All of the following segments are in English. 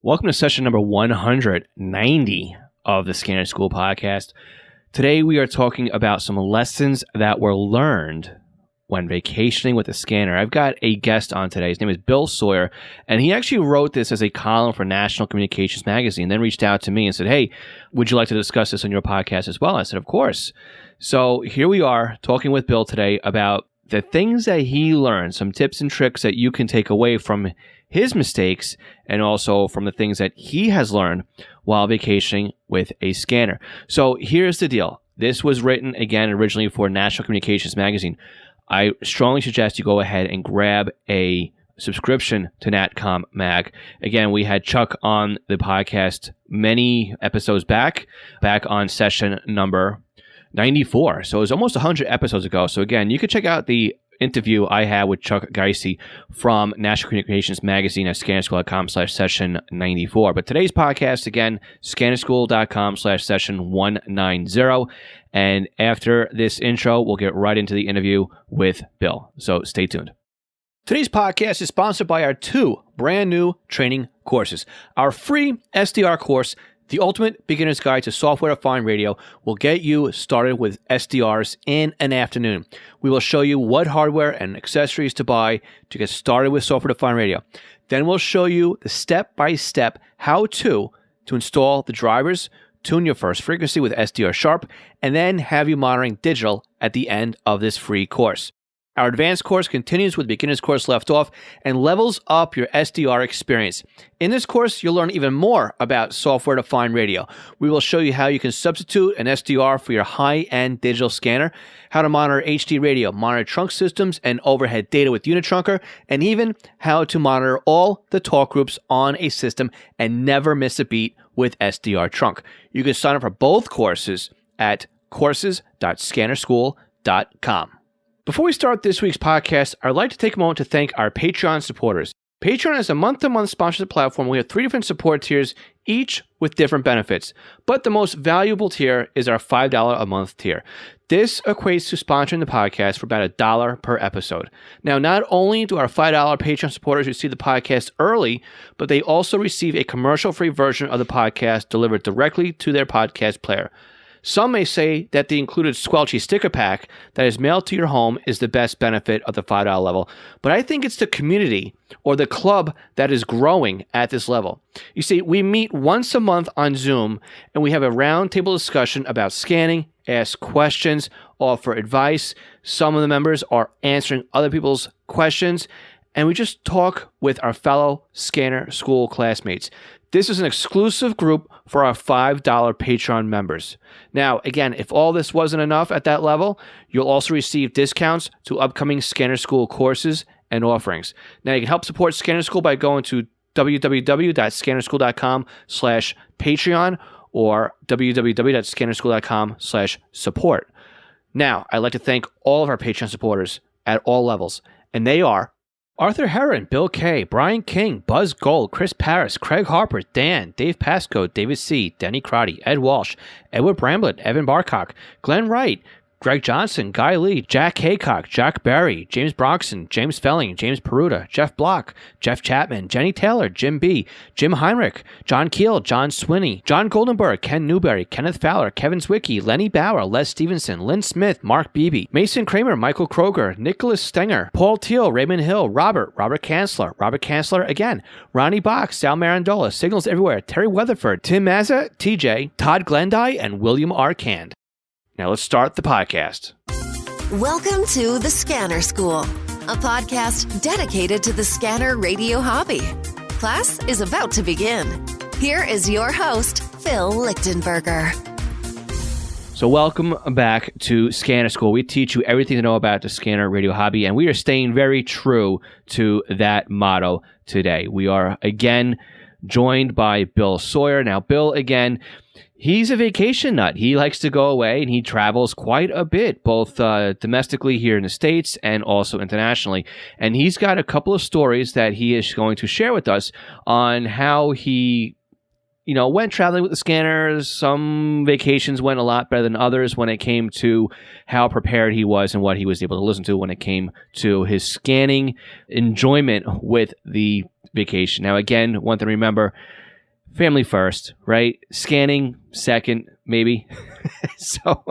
Welcome to session number 190 of the Scanner School podcast. Today we are talking about some lessons that were learned when vacationing with a scanner. I've got a guest on today. His name is Bill Sawyer, and he actually wrote this as a column for National Communications Magazine, then reached out to me and said, hey, would you like to discuss this on your podcast as well? I said, of course. So here we are talking with Bill today about the things that he learned, some tips and tricks that you can take away from his mistakes and also from the things that he has learned while vacationing with a scanner. So here's the deal. This was written, again, originally for National Communications Magazine. I strongly suggest you go ahead and grab a subscription to NatCom Mag. Again, we had Chuck on the podcast many episodes back on session number 94. So it was almost 100 episodes ago. So again, you can check out the interview I had with Chuck Geisey from National Communications Magazine at scannerschool.com/session 94. But today's podcast, again, scannerschool.com/session 190. And after this intro, we'll get right into the interview with Bill. So stay tuned. Today's podcast is sponsored by our two brand new training courses. Our free SDR course, The Ultimate Beginner's Guide to Software-Defined Radio, will get you started with SDRs in an afternoon. We will show you what hardware and accessories to buy to get started with software-defined radio. Then we'll show you the step-by-step how-to install the drivers, tune your first frequency with SDR Sharp, and then have you monitoring digital at the end of this free course. Our advanced course continues with beginner's course left off and levels up your SDR experience. In this course, you'll learn even more about software-defined radio. We will show you how you can substitute an SDR for your high-end digital scanner, how to monitor HD radio, monitor trunk systems and overhead data with Unitrunker, and even how to monitor all the talk groups on a system and never miss a beat with SDR Trunk. You can sign up for both courses at courses.scannerschool.com. Before we start this week's podcast, I'd like to take a moment to thank our Patreon supporters. Patreon is a month-to-month sponsorship platform. We have 3 different support tiers, each with different benefits. But the most valuable tier is our $5 a month tier. This equates to sponsoring the podcast for about $1 per episode. Now, not only do our $5 Patreon supporters receive the podcast early, but they also receive a commercial-free version of the podcast delivered directly to their podcast player. Some may say that the included Squelchy sticker pack that is mailed to your home is the best benefit of the $5 level, but I think it's the community or the club that is growing at this level. You see, we meet once a month on Zoom, and we have a roundtable discussion about scanning, ask questions, offer advice. Some of the members are answering other people's questions, and we just talk with our fellow Scanner School classmates. This is an exclusive group for our $5 Patreon members. Now, again, if all this wasn't enough at that level, you'll also receive discounts to upcoming Scanner School courses and offerings. Now, you can help support Scanner School by going to www.scannerschool.com/Patreon or www.scannerschool.com/support. Now, I'd like to thank all of our Patreon supporters at all levels, and they are Arthur Heron, Bill K., Brian King, Buzz Gold, Chris Paris, Craig Harper, Dan, Dave Pasco, David C., Denny Crotty, Ed Walsh, Edward Bramblett, Evan Barcock, Glenn Wright, Greg Johnson, Guy Lee, Jack Haycock, Jack Berry, James Broxson, James Felling, James Peruta, Jeff Block, Jeff Chapman, Jenny Taylor, Jim B., Jim Heinrich, John Keel, John Swinney, John Goldenberg, Ken Newberry, Kenneth Fowler, Kevin Zwicky, Lenny Bauer, Les Stevenson, Lynn Smith, Mark Beebe, Mason Kramer, Michael Kroger, Nicholas Stenger, Paul Teal, Raymond Hill, Robert Kanzler again, Ronnie Box, Sal Marandola, Signals Everywhere, Terry Weatherford, Tim Mazza, TJ, Todd Glendy, and William R. Cand. Now let's start the podcast. Welcome to The Scanner School, a podcast dedicated to the scanner radio hobby. Class is about to begin. Here is your host, Phil Lichtenberger. So welcome back to Scanner School. We teach you everything to know about the scanner radio hobby, and we are staying very true to that motto today. We are again joined by Bill Sawyer. Now, Bill, again, he's a vacation nut. He likes to go away, and he travels quite a bit, both domestically here in the States and also internationally. And he's got a couple of stories that he is going to share with us on how he, went traveling with the scanners. Some vacations went a lot better than others when it came to how prepared he was and what he was able to listen to when it came to his scanning enjoyment with the vacation. Now, again, one thing to remember, family first, right? Scanning second, maybe. So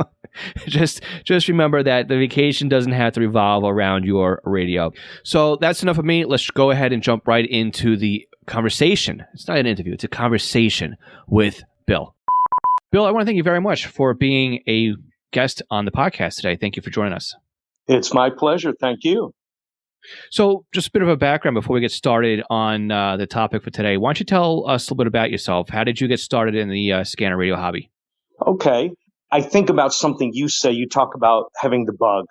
just remember that the vacation doesn't have to revolve around your radio. So that's enough of me. Let's go ahead and jump right into the conversation. It's not an interview. It's a conversation with Bill. Bill, I want to thank you very much for being a guest on the podcast today. Thank you for joining us. It's my pleasure. Thank you. So just a bit of a background before we get started on the topic for today. Why don't you tell us a little bit about yourself? How did you get started in the scanner radio hobby? Okay. I think about something you say. You talk about having the bug.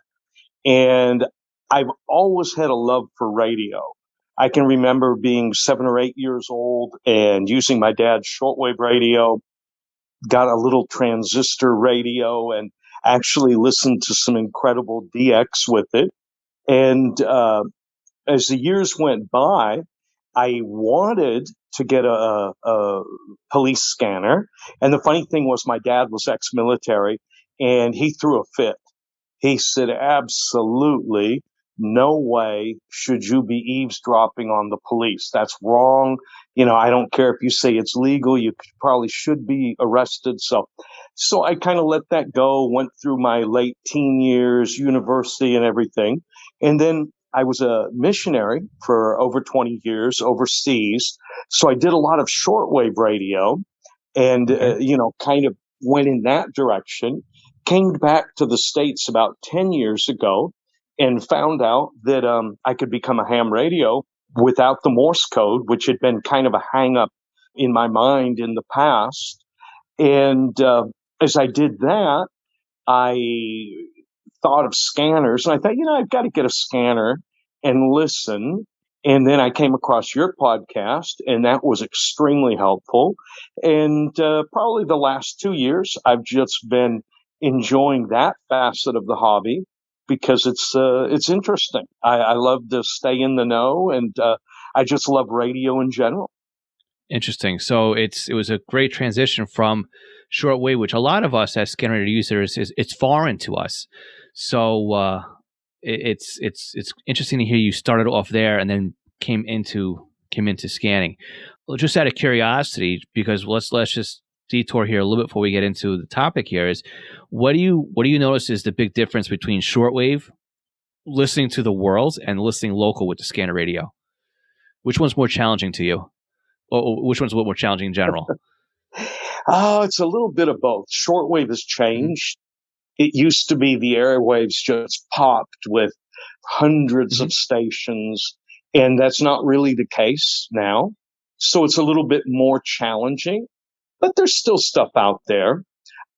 And I've always had a love for radio. I can remember being 7 or 8 years old and using my dad's shortwave radio, got a little transistor radio, and actually listened to some incredible DX with it. And as the years went by, I wanted to get a police scanner. And the funny thing was my dad was ex-military, and he threw a fit. He said, absolutely no way should you be eavesdropping on the police. That's wrong. I don't care if you say it's legal. You probably should be arrested. So I kind of let that go, went through my late teen years, university and everything. And then I was a missionary for over 20 years overseas. So I did a lot of shortwave radio and, kind of went in that direction. Came back to the States about 10 years ago and found out that I could become a ham radio without the Morse code, which had been kind of a hang up in my mind in the past. And as I did that, I thought of scanners, and I thought, I've got to get a scanner and listen. And then I came across your podcast, and that was extremely helpful. And probably the last 2 years, I've just been enjoying that facet of the hobby because it's interesting. I love to stay in the know, and I just love radio in general. Interesting. So it was a great transition from shortwave, which a lot of us as scanner radio users it's foreign to us. So it's interesting to hear you started off there and then came into scanning. Well, just out of curiosity, because let's just detour here a little bit before we get into the topic here, is what do you notice is the big difference between shortwave, listening to the world, and listening local with the scanner radio? Which one's more challenging to you? Or which one's a little more challenging in general? Oh, it's a little bit of both. Shortwave has changed. It used to be the airwaves just popped with hundreds of stations, and that's not really the case now. So it's a little bit more challenging, but there's still stuff out there.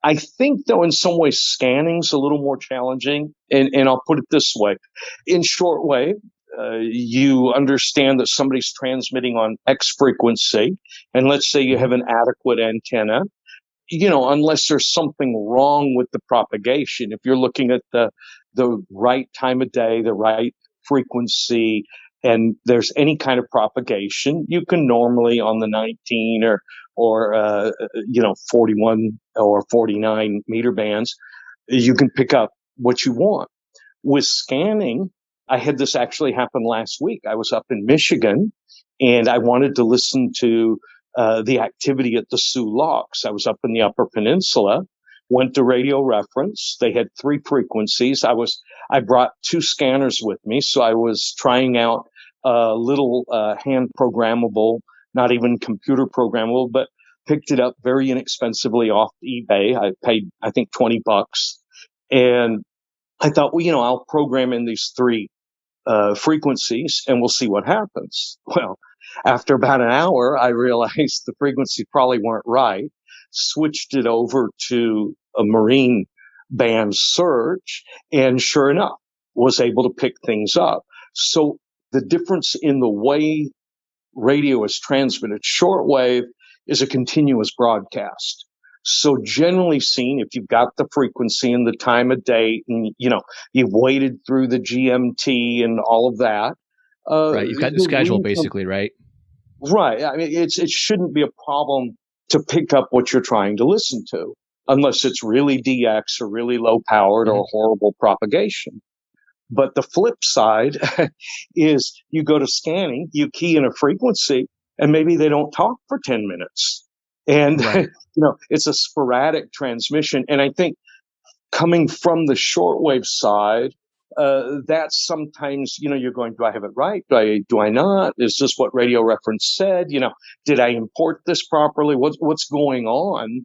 I think, though, in some ways, scanning's a little more challenging, and I'll put it this way. In shortwave, you understand that somebody's transmitting on X frequency, and let's say you have an adequate antenna, unless there's something wrong with the propagation. If you're looking at the right time of day, the right frequency, and there's any kind of propagation, you can normally on the 19 or 41 or 49 meter bands, you can pick up what you want. With scanning, I had this actually happen last week. I was up in Michigan, and I wanted to listen to the activity at the Sioux Locks. I was up in the Upper Peninsula, went to Radio Reference. They had 3 frequencies. I brought 2 scanners with me, so I was trying out little hand programmable, not even computer programmable, but picked it up very inexpensively off eBay. I paid, I think, $20. And I thought, I'll program in these 3 frequencies and we'll see what happens. Well, after about an hour, I realized the frequency probably weren't right, switched it over to a marine band search, and sure enough, was able to pick things up. So the difference in the way radio is transmitted, shortwave is a continuous broadcast. So generally seen, if you've got the frequency and the time of day, and you've waited through the GMT and all of that, right? You've got the schedule basically, right? Right. I mean, it shouldn't be a problem to pick up what you're trying to listen to, unless it's really DX or really low powered or horrible propagation. But the flip side is you go to scanning, you key in a frequency, and maybe they don't talk for 10 minutes. And, Right. it's a sporadic transmission. And I think coming from the shortwave side, that's sometimes, you're going, do I have it right? Do I not? Is this what radio reference said? Did I import this properly? What's going on?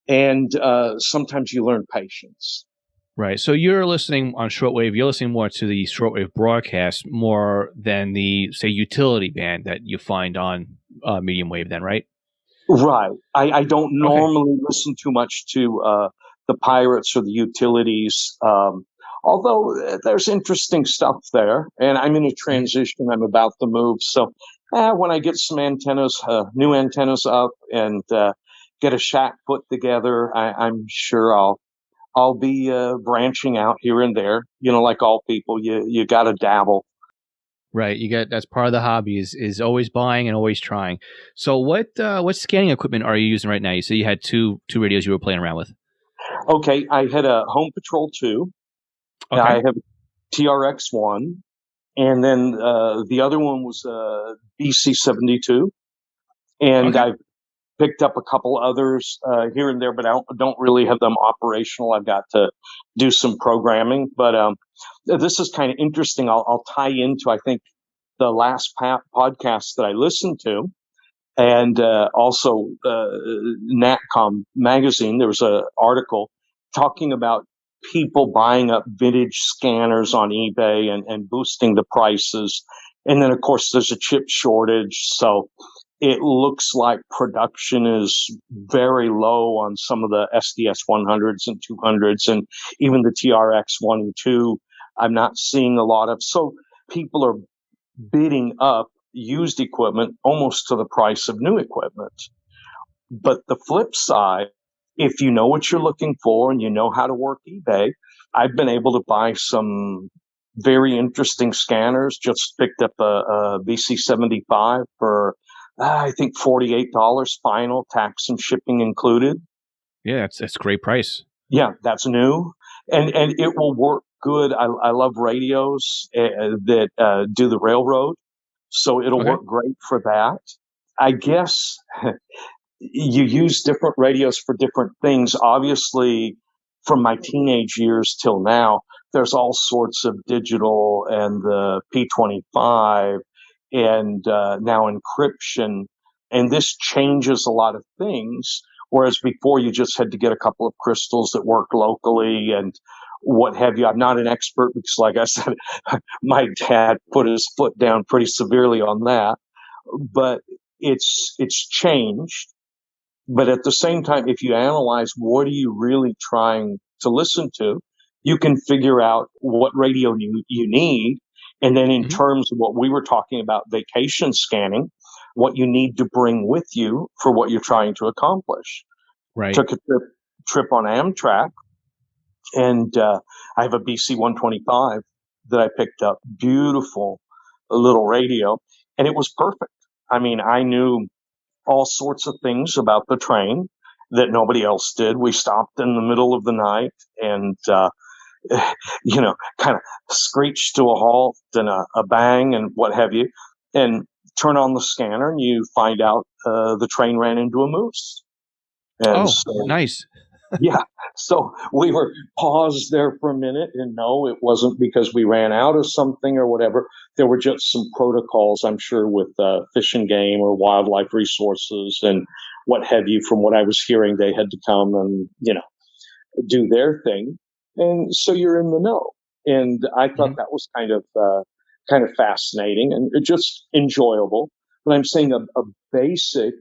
And sometimes you learn patience. Right. So you're listening on shortwave, you're listening more to the shortwave broadcast more than the, say, utility band that you find on medium wave then, right? Right. I don't Okay. normally listen too much to the pirates or the utilities, although there's interesting stuff there. And I'm in a transition. I'm about to move. So when I get some antennas, new antennas up and get a shack put together, I'm sure I'll be branching out here and there. Like all people, you got to dabble. Right. That's part of the hobby is always buying and always trying. So what scanning equipment are you using right now? You said you had two radios you were playing around with. Okay, I had a Home Patrol 2. Okay. I have TRX1. And then the other one was BC72. And Okay. I've picked up a couple others here and there, but I don't really have them operational. I've got to do some programming. But this is kind of interesting. I'll tie into, I think, the last podcast that I listened to. And also NatCom magazine, there was an article talking about people buying up vintage scanners on eBay and boosting the prices. And then, of course, there's a chip shortage. So it looks like production is very low on some of the SDS 100s and 200s, and even the TRX 1 and 2. I'm not seeing a lot of. So people are bidding up used equipment almost to the price of new equipment. But the flip side, if you know what you're looking for and you know how to work eBay, I've been able to buy some very interesting scanners. Just picked up a BC75 for, I think, $48 final, tax and shipping included. Yeah, that's a great price. Yeah, that's new. And it will work good. I love radios that do the railroad. So it'll Okay. work great for that. I guess you use different radios for different things. Obviously, from my teenage years till now, there's all sorts of digital and the P25 and now encryption. And this changes a lot of things. Whereas before you just had to get a couple of crystals that work locally and what have you. I'm not an expert because, like I said, my dad put his foot down pretty severely on that. But it's changed. But at the same time, if you analyze what are you really trying to listen to, you can figure out what radio you need. And then in Hmm. terms of what we were talking about, vacation scanning, what you need to bring with you for what you're trying to accomplish. Right. Took a trip on Amtrak, and I have a BC 125 that I picked up. Beautiful little radio. And it was perfect. I mean, I knew all sorts of things about the train that nobody else did. We stopped in the middle of the night and, kind of screeched to a halt and a bang and what have you, and turn on the scanner and you find out the train ran into a moose. And Oh, so nice. yeah. So we were paused there for a minute, and no, it wasn't because we ran out of something or whatever. There were just some protocols, I'm sure, with Fish and Game or Wildlife Resources and what have you. From what I was hearing, they had to come and, do their thing. And so you're in the know. And I thought Mhm. that was kind of fascinating and just enjoyable. But I'm saying a basic,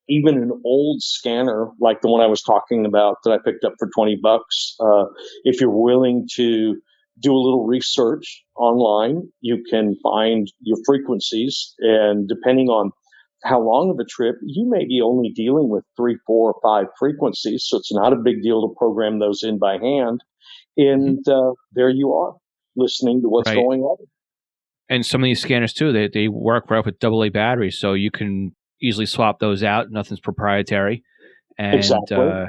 even an old scanner like the one I was talking about that I picked up for $20, if you're willing to do a little research online, you can find your frequencies. And depending on how long of a trip, you may be only dealing with 3, 4, or 5 frequencies. So it's not a big deal to program those in by hand. Mhm. And there you are, listening to what's Right. going on. And some of these scanners too, they work right with AA batteries, so you can easily swap those out. Nothing's proprietary, and Exactly.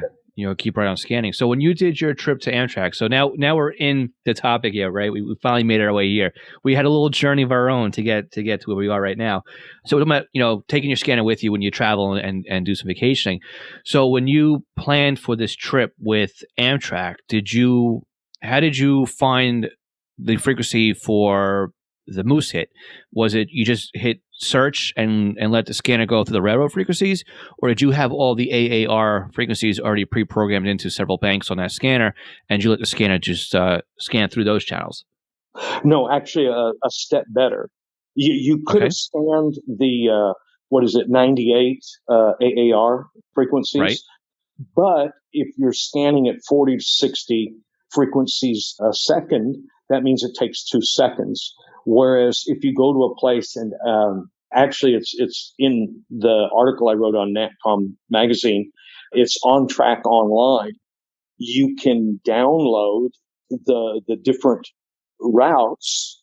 keep right on scanning. So when you did your trip to Amtrak, so now we're in the topic here, right? We finally made our way here. We had a little journey of our own to get to where we are right now. So about taking your scanner with you when you travel and do some vacationing. So when you planned for this trip with Amtrak, how did you find the frequency for the Moose hit? Was it you just hit search and let the scanner go through the railroad frequencies, or did you have all the AAR frequencies already pre-programmed into several banks on that scanner, and you let the scanner just scan through those channels? No, actually, a step better. You could Okay, have scanned the 98 AAR right, frequencies, but if you're scanning at 40 to 60 frequencies a second, that means it takes 2 seconds. Whereas if you go to a place and actually it's in the article I wrote on Natcom magazine, it's on track online. You can download the different routes,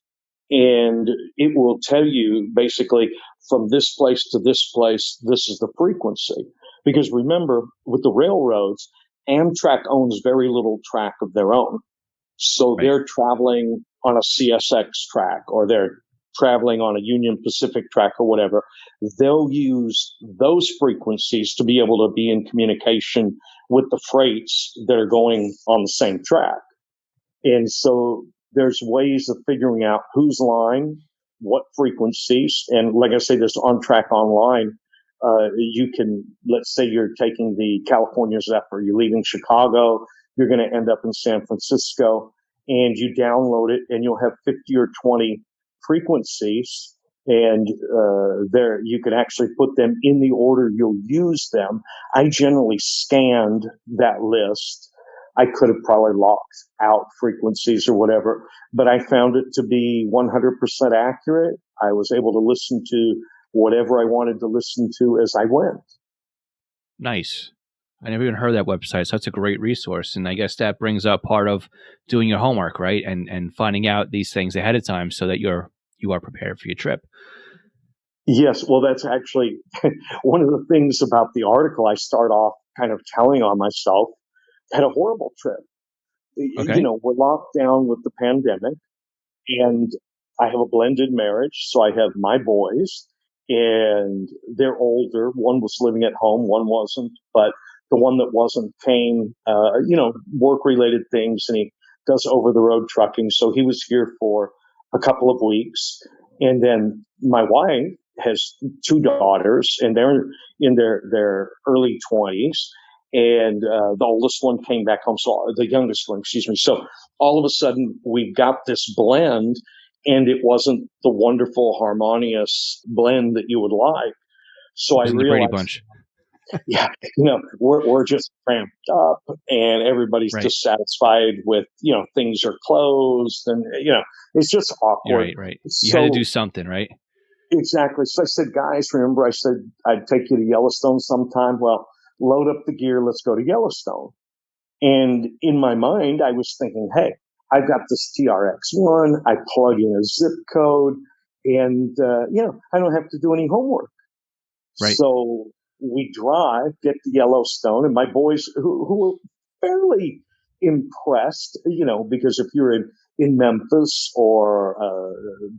and it will tell you basically from this place to this place, this is the frequency. Because remember, with the railroads, Amtrak owns very little track of their own. So right. they're traveling on a CSX track, or they're traveling on a Union Pacific track or whatever. They'll use those frequencies to be able to be in communication with the freights that are going on the same track. And so there's ways of figuring out whose line, what frequencies. And like I say, this on track online, you can, let's say you're taking the California Zephyr, you're leaving Chicago, you're going to end up in San Francisco, and you download it, and you'll have 50 or 20 frequencies. And there, you can actually put them in the order you'll use them. I generally scanned that list. I could have probably locked out frequencies or whatever, but I found it to be 100% accurate. I was able to listen to whatever I wanted to listen to as I went. Nice. I never even heard that website, so that's a great resource. And I guess that brings up part of doing your homework, right? And finding out these things ahead of time so that you are prepared for your trip. Yes, well, that's actually one of the things about the article. I start off kind of telling on myself. Had a horrible trip. Okay. We're locked down with the pandemic, and I have a blended marriage. So I have my boys, and they're older. One was living at home, one wasn't. But the one that wasn't came, work related things, and he does over the road trucking. So he was here for a couple of weeks. And then my wife has two daughters, and they're in their early 20s. And the oldest one came back home. So the youngest one, excuse me. So all of a sudden, we've got this blend, and it wasn't the wonderful, harmonious blend that you would like. So I Wasn't the Brady realized, Bunch. yeah, we're just cramped up, and everybody's Right. dissatisfied with, things are closed, and it's just awkward. Right. You had to So do something, right? exactly. So I said, guys, remember I said I'd take you to Yellowstone sometime? Well, load up the gear. Let's go to Yellowstone. And in my mind, I was thinking, hey, I've got this TRX1. I plug in a zip code, and, I don't have to do any homework. Right. So we drive, get to Yellowstone, and my boys, who were fairly impressed, because if you're in Memphis, or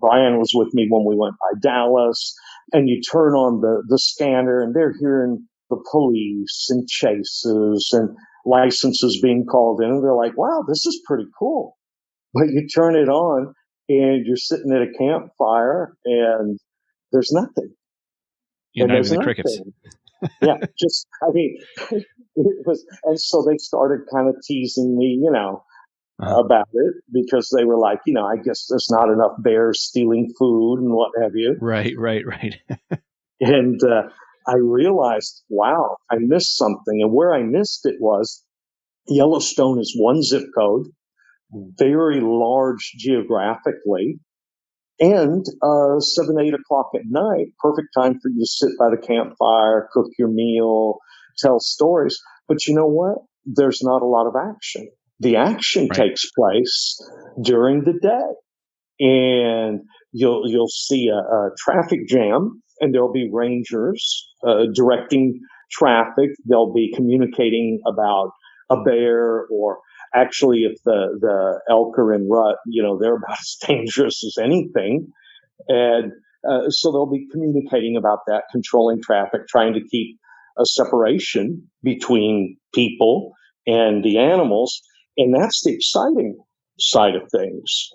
Brian was with me when we went by Dallas, and you turn on the scanner, and they're hearing the police and chases and licenses being called in, and they're like, wow, this is pretty cool. But you turn it on, and you're sitting at a campfire, and there's nothing. You're not even the crickets. Yeah, it was, and so they started kind of teasing me, about it, because they were like, I guess there's not enough bears stealing food and what have you. Right. And I realized, wow, I missed something. And where I missed it was Yellowstone is one zip code, very large geographically, and 7, 8 o'clock at night, perfect time for you to sit by the campfire, cook your meal, tell stories. But you know what? There's not a lot of action. The action takes place during the day, and you'll see a traffic jam, and there'll be rangers directing traffic. They'll be communicating about a bear, or actually if the elk are in rut, they're about as dangerous as anything. And so they'll be communicating about that, controlling traffic, trying to keep a separation between people and the animals. And that's the exciting side of things.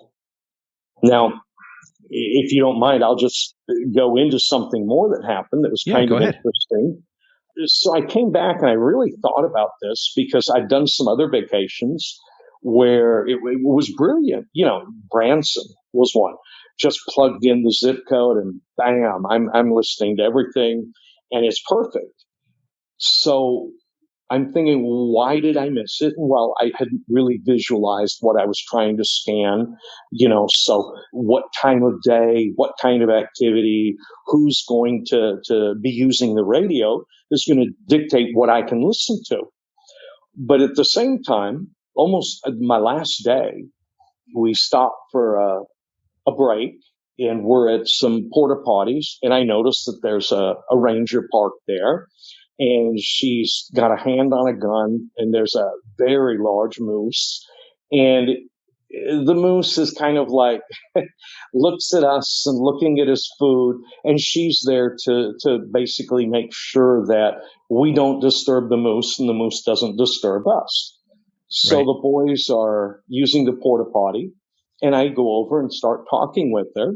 Now, if you don't mind, I'll just go into something more that happened that was kind of interesting. So I came back and I really thought about this because I'd done some other vacations where it was brilliant. Branson was one. Just plugged in the zip code and bam, I'm listening to everything and it's perfect. So I'm thinking, why did I miss it? Well, I hadn't really visualized what I was trying to scan, so what time of day, what kind of activity, who's going to be using the radio is going to dictate what I can listen to. But at the same time, almost my last day, we stopped for a break and we're at some porta potties, and I noticed that there's a ranger parked there. And she's got a hand on a gun, and there's a very large moose. And the moose is kind of like looks at us and looking at his food, and she's there to basically make sure that we don't disturb the moose and the moose doesn't disturb us. So the boys are using the porta potty, and I go over and start talking with her.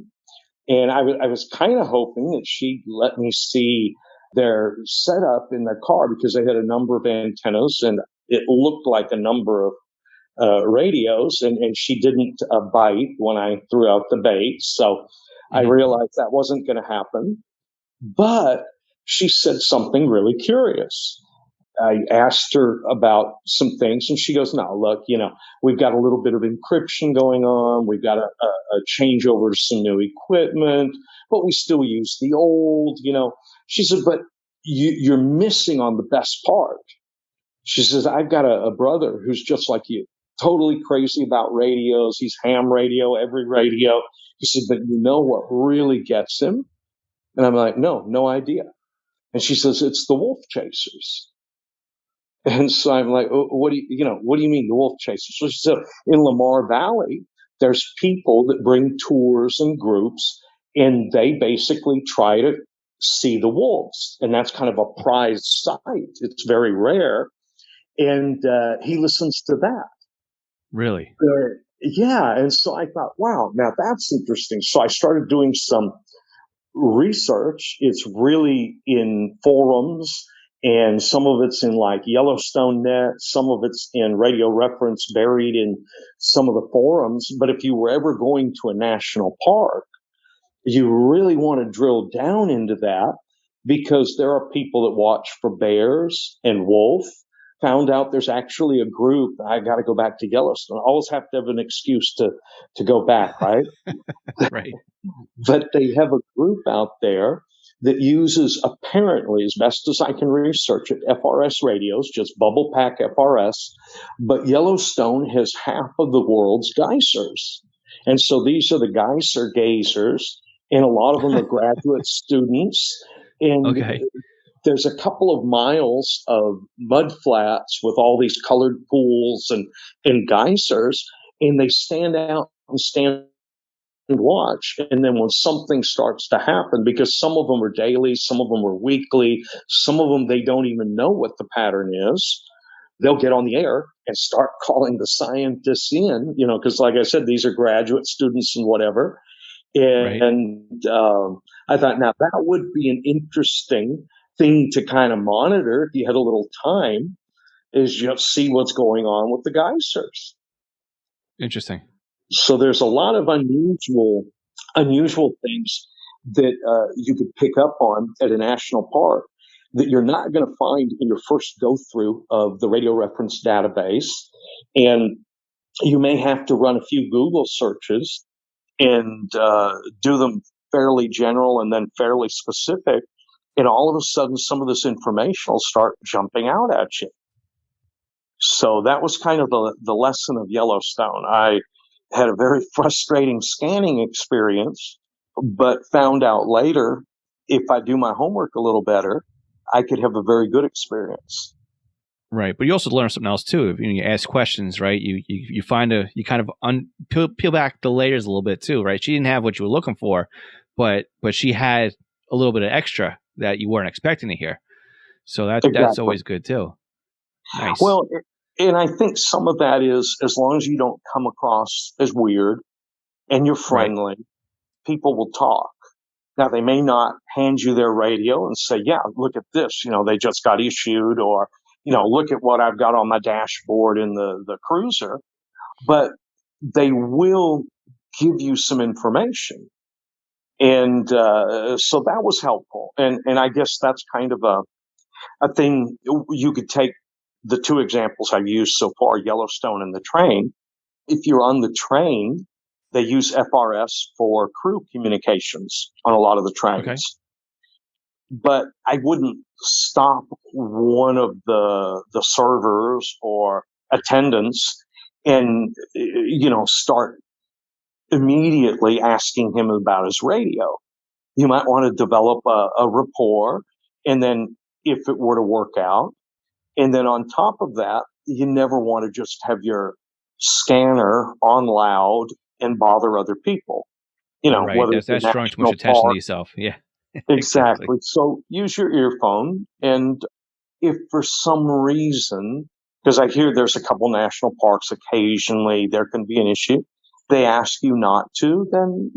And I was kind of hoping that she'd let me see their setup in their car, because they had a number of antennas and it looked like a number of radios, and she didn't bite when I threw out the bait. So I realized that wasn't going to happen. But she said something really curious. I asked her about some things, and she goes, no, look, we've got a little bit of encryption going on. We've got a changeover to some new equipment, but we still use the old, She said, but you're missing on the best part. She says, I've got a brother who's just like you, totally crazy about radios. He's ham radio, every radio. He said, but you know what really gets him? And I'm like, no idea. And she says, it's the wolf chasers. And so I'm like, oh, what do you mean the wolf chasers? So she said, in Lamar Valley, there's people that bring tours and groups, and they basically try to see the wolves. And that's kind of a prized sight. It's very rare. And he listens to that. Really? Yeah. And so I thought, wow, now that's interesting. So I started doing some research. It's really in forums, and some of it's in like Yellowstone Net, some of it's in Radio Reference, buried in some of the forums. But if you were ever going to a national park, you really want to drill down into that, because there are people that watch for bears and wolf. Found out there's actually a group. I got to go back to Yellowstone. I always have to have an excuse to go back, right? Right. But they have a group out there that uses, apparently, as best as I can research it, FRS radios, just bubble pack FRS. But Yellowstone has half of the world's geysers. And so these are the geyser gazers, and a lot of them are graduate students. And there's a couple of miles of mud flats with all these colored pools and geysers, and they stand out and stand and watch. And then when something starts to happen, because some of them are daily, some of them are weekly, some of them they don't even know what the pattern is, they'll get on the air and start calling the scientists in, because like I said, these are graduate students and whatever. And I thought, now that would be an interesting thing to kind of monitor if you had a little time, is just see what's going on with the geysers. Interesting. So there's a lot of unusual things that you could pick up on at a national park that you're not going to find in your first go through of the radio reference database. And you may have to run a few Google searches and do them fairly general and then fairly specific. And all of a sudden, some of this information will start jumping out at you. So that was kind of the lesson of Yellowstone. I had a very frustrating scanning experience, but found out later, if I do my homework a little better, I could have a very good experience. Right, but you also learn something else too. If you ask questions, right? You find you kind of peel back the layers a little bit too, right? She didn't have what you were looking for, but she had a little bit of extra that you weren't expecting to hear. So that's Exactly. always good too. Nice. Well, and I think some of that is, as long as you don't come across as weird and you're friendly, people will talk. Now, they may not hand you their radio and say, yeah, look at this, they just got issued, or, look at what I've got on my dashboard in the cruiser, but they will give you some information. And so that was helpful. And I guess that's kind of a thing. You could take the two examples I've used so far, Yellowstone and the train. If you're on the train, they use FRS for crew communications on a lot of the trains. Okay. But I wouldn't stop one of the servers or attendants and, start immediately asking him about his radio. You might want to develop a rapport, and then if it were to work out, and then on top of that, you never want to just have your scanner on loud and bother other people. Right. Whether it's That's drawing too much national attention to park. yourself. Yeah. Exactly. Exactly. So use your earphone, and if for some reason, because I hear there's a couple national parks occasionally there can be an issue, they ask you not to, then,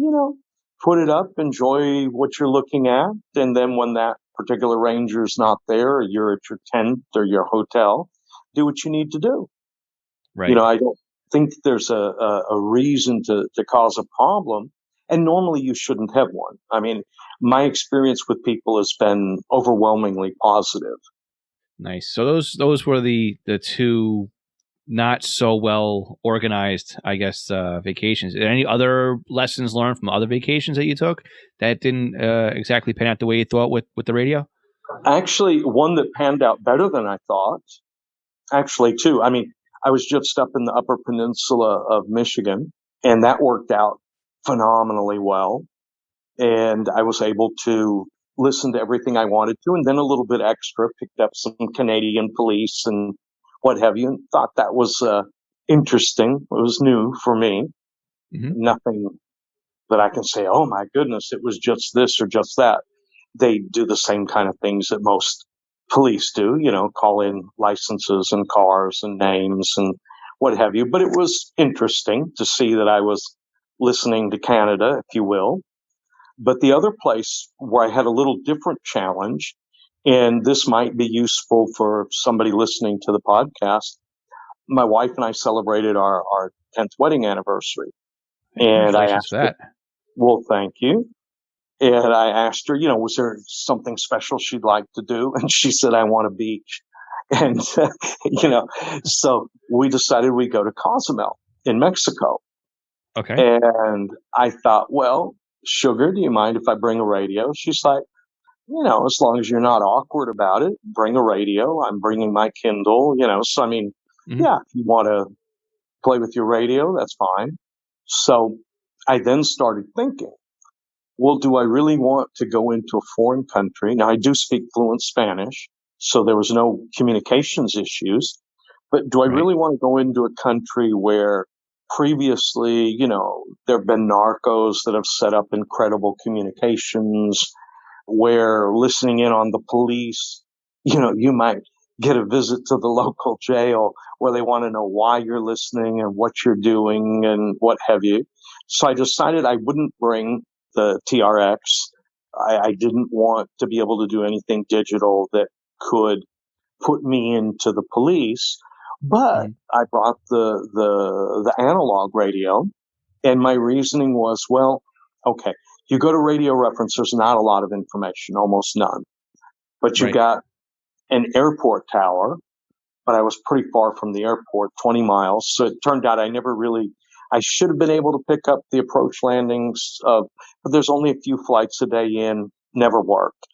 put it up, enjoy what you're looking at. And then when that particular ranger's not there, or you're at your tent or your hotel, do what you need to do. Right. I don't think there's a reason to cause a problem. And normally you shouldn't have one. I mean, my experience with people has been overwhelmingly positive. Nice. So those were the two not so well organized, I guess, vacations. Any other lessons learned from other vacations that you took that didn't exactly pan out the way you thought with the radio? Actually, one that panned out better than I thought. Actually, two. I mean, I was just up in the Upper Peninsula of Michigan, and that worked out phenomenally well. And I was able to listen to everything I wanted to, and then a little bit extra, picked up some Canadian police and what have you, and thought that was interesting. It was new for me. Mm-hmm. Nothing that I can say, oh my goodness, it was just this or just that. They do the same kind of things that most police do, call in licenses and cars and names and what have you. But it was interesting to see that I was listening to Canada, if you will. But the other place where I had a little different challenge, and this might be useful for somebody listening to the podcast, my wife and I celebrated our 10th wedding anniversary. And I asked her, well, thank you. And I asked her, was there something special she'd like to do? And she said, I want a beach. And, so we decided we'd go to Cozumel in Mexico. Okay. And I thought, well, sugar, do you mind if I bring a radio? She's like, as long as you're not awkward about it, bring a radio. I'm bringing my Kindle, so I mean, yeah, if you want to play with your radio, that's fine. So I then started thinking, well, do I really want to go into a foreign country? Now, I do speak fluent Spanish, so there was no communications issues. But do I really want to go into a country where previously, there have been narcos that have set up incredible communications, where listening in on the police, you might get a visit to the local jail where they want to know why you're listening and what you're doing and what have you. So I decided I wouldn't bring the TRX. I didn't want to be able to do anything digital that could put me into the police, but I brought the analog radio, and my reasoning was, well, okay, you go to Radio Reference, there's not a lot of information, almost none, but you've got an airport tower, but I was pretty far from the airport, 20 miles. So it turned out I should have been able to pick up the approach landings, but there's only a few flights a day in, never worked.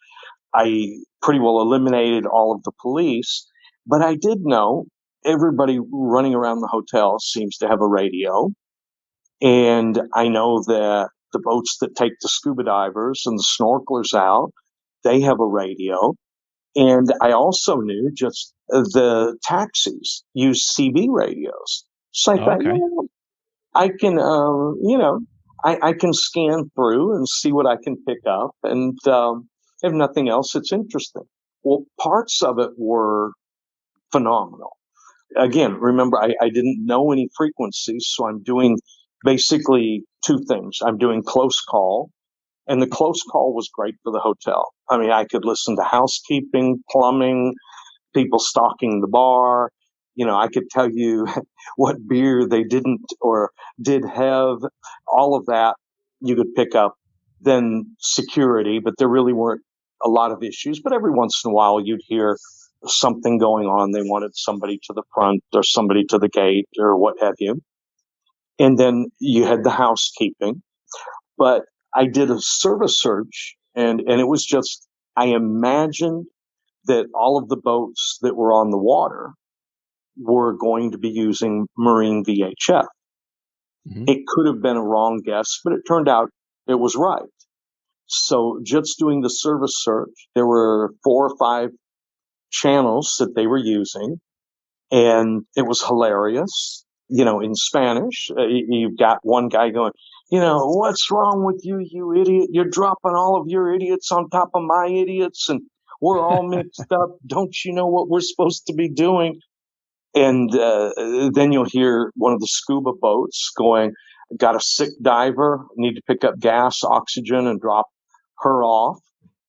I pretty well eliminated all of the police, but I did know everybody running around the hotel seems to have a radio. And I know that the boats that take the scuba divers and the snorkelers out, they have a radio. And I also knew just the taxis use CB radios. So I Oh, thought, okay. I can, I can scan through and see what I can pick up. And if nothing else, it's interesting. Well, parts of it were phenomenal. Again, remember, I didn't know any frequencies, so I'm doing basically two things. I'm doing close call, and the close call was great for the hotel. I mean, I could listen to housekeeping, plumbing, people stocking the bar. I could tell you what beer they didn't or did have, all of that you could pick up. Then security, but there really weren't a lot of issues. But every once in a while you'd hear something going on. They wanted somebody to the front or somebody to the gate or what have you. And then you had the housekeeping. But I did a service search and it was just, I imagined that all of the boats that were on the water were going to be using marine VHF. Mm-hmm. It could have been a wrong guess, but it turned out it was right. So just doing the service search, there were 4 or 5 channels that they were using, and it was hilarious. In Spanish, you've got one guy going, what's wrong with you, you idiot? You're dropping all of your idiots on top of my idiots, and we're all mixed up. Don't you know what we're supposed to be doing? And then you'll hear one of the scuba boats going, got a sick diver, need to pick up gas, oxygen, and drop her off.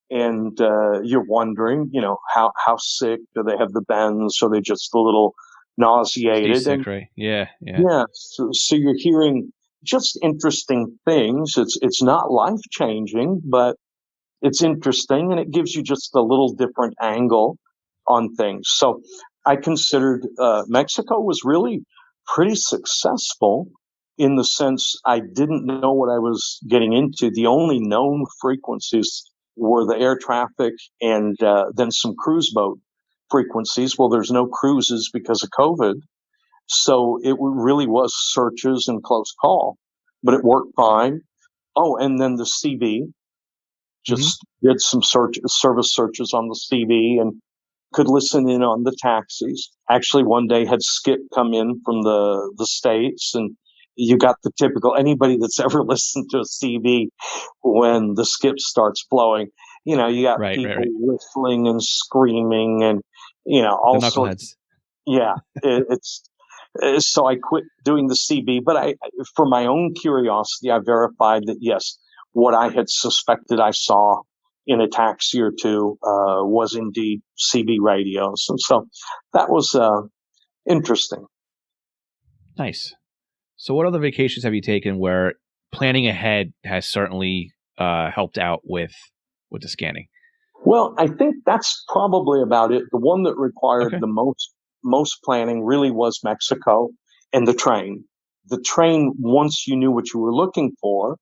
And you're wondering, how sick? Do they have the bends? Are they just a little nauseated? Seasick, right? Yeah. Yeah. So you're hearing just interesting things. It's not life-changing, but it's interesting, and it gives you just a little different angle on things. So I considered Mexico was really pretty successful in the sense I didn't know what I was getting into. The only known frequencies were the air traffic and then some cruise boat frequencies. Well, there's no cruises because of COVID. So it really was searches and close call, but it worked fine. Oh, and then the CB, just did some service searches on the CB and could listen in on the taxis. Actually, one day had Skip come in from the States, and you got the typical, anybody that's ever listened to a CB when the skip starts blowing, you got people whistling and screaming and, all the sorts. Yeah. It's so I quit doing the CB, but for my own curiosity, I verified that yes, what I had suspected I saw in a taxi or two was indeed CB radios. And so that was interesting. Nice. So what other vacations have you taken where planning ahead has certainly helped out with the scanning? Well, I think that's probably about it. The one that required the most planning really was Mexico and the train. The train, once you knew what you were looking for,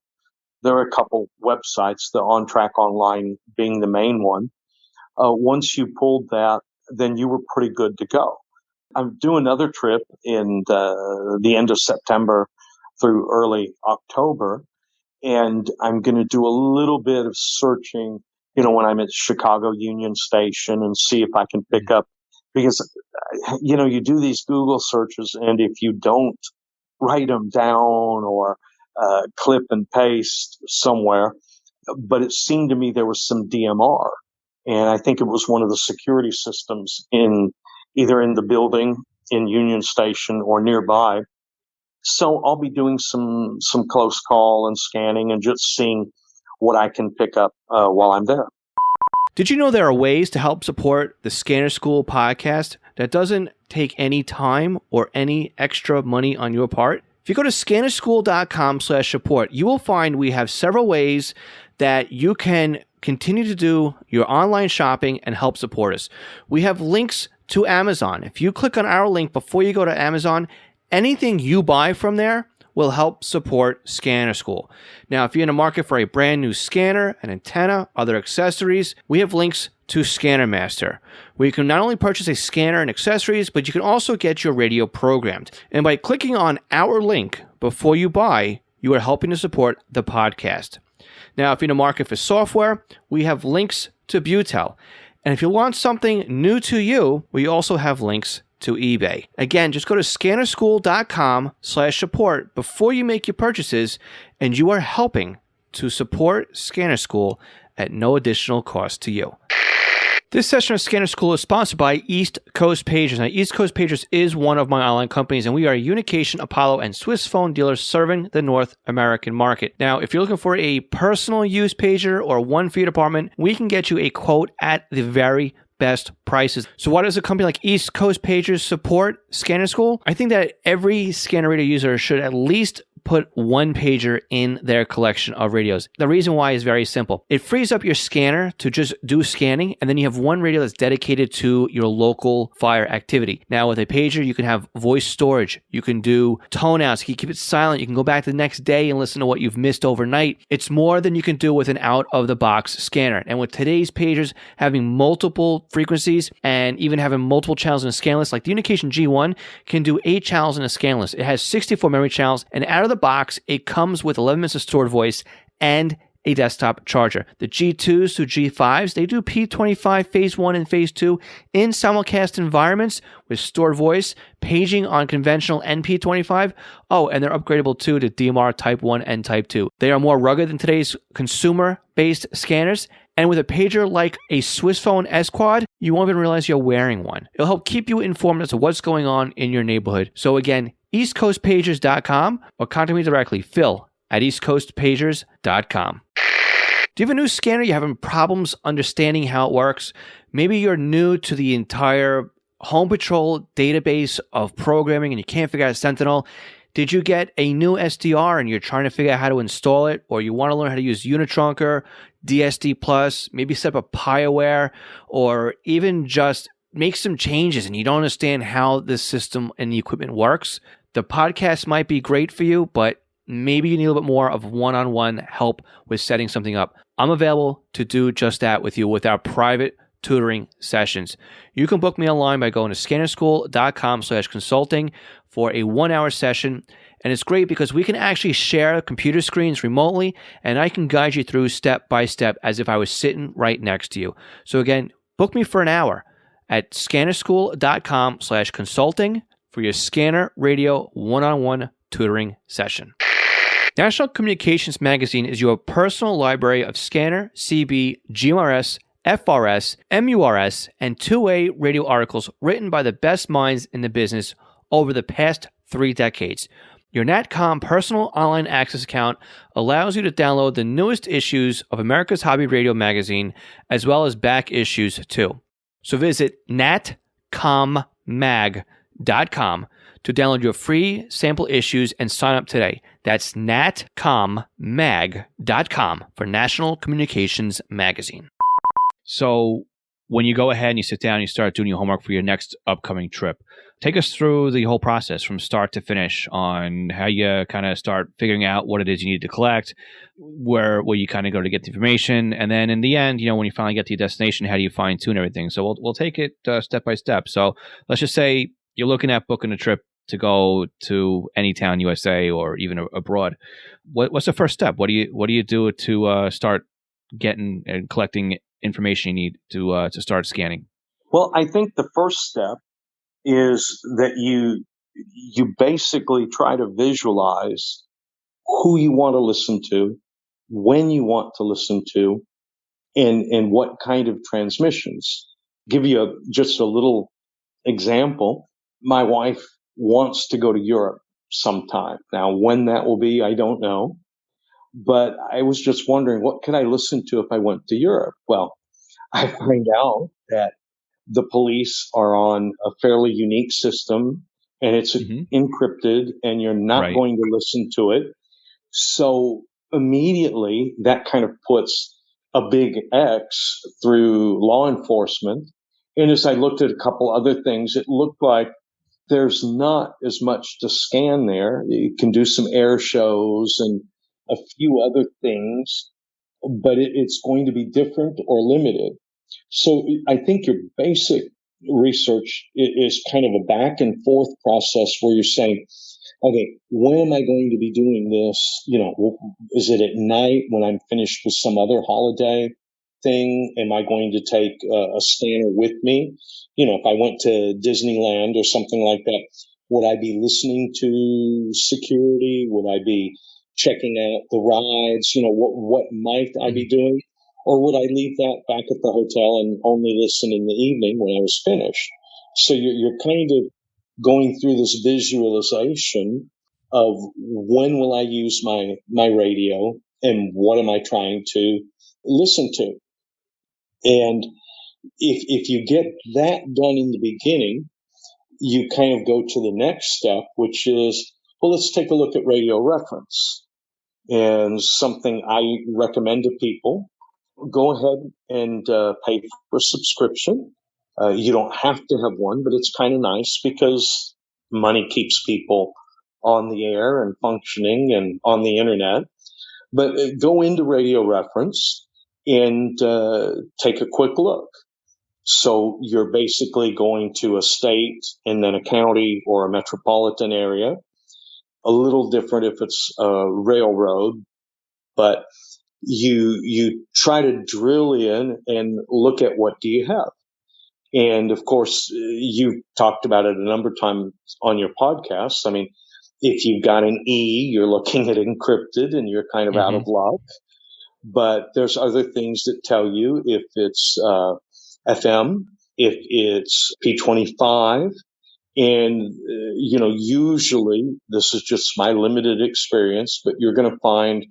there are a couple websites, the On Track Online being the main one. Once you pulled that, then you were pretty good to go. I'm doing another trip in the end of September through early October, and I'm going to do a little bit of searching, when I'm at Chicago Union Station and see if I can pick up, because, you do these Google searches, and if you don't write them down or clip and paste somewhere, but it seemed to me there was some DMR, and I think it was one of the security systems either in the building in Union Station or nearby. So I'll be doing some close call and scanning and just seeing what I can pick up while I'm there. Did you know there are ways to help support the Scanner School podcast that doesn't take any time or any extra money on your part? If you go to scannerschool.com/support, you will find we have several ways that you can continue to do your online shopping and help support us. We have links to Amazon. If you click on our link before you go to Amazon, anything you buy from there will help support Scanner School. Now, if you're in the market for a brand new scanner, an antenna, other accessories, we have links to Scanner Master, where you can not only purchase a scanner and accessories, but you can also get your radio programmed. And by clicking on our link before you buy, you are helping to support the podcast. Now, if you're in the market for software, we have links to Butel. And if you want something new to you, we also have links to eBay. Again, just go to scannerschool.com/support before you make your purchases, and you are helping to support Scanner School at no additional cost to you. This session of Scanner School is sponsored by East Coast Pagers. Now, East Coast Pagers is one of my online companies, and we are a Unication, Apollo, and Swiss phone dealers serving the North American market. Now, if you're looking for a personal use pager or one for your department, we can get you a quote at the very best prices. So why does a company like East Coast Pagers support Scanner School? I think that every scanner radio user should at least put one pager in their collection of radios. The reason why is very simple. It frees up your scanner to just do scanning, and then you have one radio that's dedicated to your local fire activity. Now, with a pager, you can have voice storage. You can do tone outs. You can keep it silent. You can go back the next day and listen to what you've missed overnight. It's more than you can do with an out-of-the-box scanner. And with today's pagers having multiple frequencies and even having multiple channels in a scan list, like the Unication G1 can do 8 channels in a scan list. It has 64 memory channels, and out of the box, it comes with 11 minutes of stored voice and a desktop charger. The G2s to G5s, they do P25 Phase 1 and Phase 2 in simulcast environments with stored voice, paging on conventional and P25. Oh, and they're upgradable too to DMR Type 1 and Type 2. They are more rugged than today's consumer-based scanners. And with a pager like a Swiss phone S-Quad, you won't even realize you're wearing one. It'll help keep you informed as to what's going on in your neighborhood. So again, eastcoastpagers.com or contact me directly, phil@eastcoastpagers.com. Do you have a new scanner? You're having problems understanding how it works? Maybe you're new to the entire Home Patrol database of programming and you can't figure out Sentinel. Did you get a new SDR and you're trying to figure out how to install it? Or you want to learn how to use Unitrunker, DSD Plus, maybe set up a PieAware, or even just make some changes and you don't understand how the system and the equipment works? The podcast might be great for you, but maybe you need a little bit more of one-on-one help with setting something up. I'm available to do just that with you with our private tutoring sessions. You can book me online by going to scannerschool.com/consulting for a 1-hour session. And it's great because we can actually share computer screens remotely, and I can guide you through step by step as if I was sitting right next to you. So again, book me for an hour at scannerschool.com/consulting for your scanner radio one-on-one tutoring session. National Communications Magazine is your personal library of scanner, CB, GMRS, FRS, MURS, and two-way radio articles written by the best minds in the business over the past 3 decades. Your NatCom personal online access account allows you to download the newest issues of America's Hobby Radio magazine, as well as back issues too. So visit natcommag.com to download your free sample issues and sign up today. That's natcommag.com for National Communications Magazine. So when you go ahead and you sit down and you start doing your homework for your next upcoming trip, take us through the whole process from start to finish on how you kind of start figuring out what it is you need to collect, where you kind of go to get the information, and then in the end, when you finally get to your destination, how do you fine tune everything? So we'll take it step by step. So let's just say you're looking at booking a trip to go to any town, USA, or even abroad. What's the first step? What do you do to start getting and collecting information you need to start scanning? Well, I think the first step is that you basically try to visualize who you want to listen to, when you want to listen to, and what kind of transmissions. Give you just a little example. My wife wants to go to Europe sometime. Now, when that will be, I don't know. But I was just wondering, what could I listen to if I went to Europe? Well, I find out that the police are on a fairly unique system, and it's encrypted, and you're not going to listen to it. So immediately that kind of puts a big X through law enforcement. And as I looked at a couple other things, it looked like there's not as much to scan there. You can do some air shows and a few other things, but it's going to be different or limited. So I think your basic research is kind of a back and forth process where you're saying, okay, when am I going to be doing this? Is it at night when I'm finished with some other holiday? thing am I going to take a scanner with me? If I went to Disneyland or something like that, would I be listening to security? Would I be checking out the rides? What might I be doing? Or would I leave that back at the hotel and only listen in the evening when I was finished? So you're kind of going through this visualization of when will I use my radio and what am I trying to listen to? And if you get that done in the beginning, you kind of go to the next step, which is, well, let's take a look at radio reference. And something I recommend to people, go ahead and pay for a subscription. You don't have to have one, but it's kind of nice because money keeps people on the air and functioning and on the internet. But go into radio reference and take a quick look. So you're basically going to a state and then a county or a metropolitan area. A little different if it's a railroad, but you try to drill in and look at what do you have. And of course, you talked about it a number of times on your podcast. I mean, if you've got an E, you're looking at encrypted and you're kind of out of luck. But there's other things that tell you if it's FM, if it's P25. And, usually this is just my limited experience, but you're going to find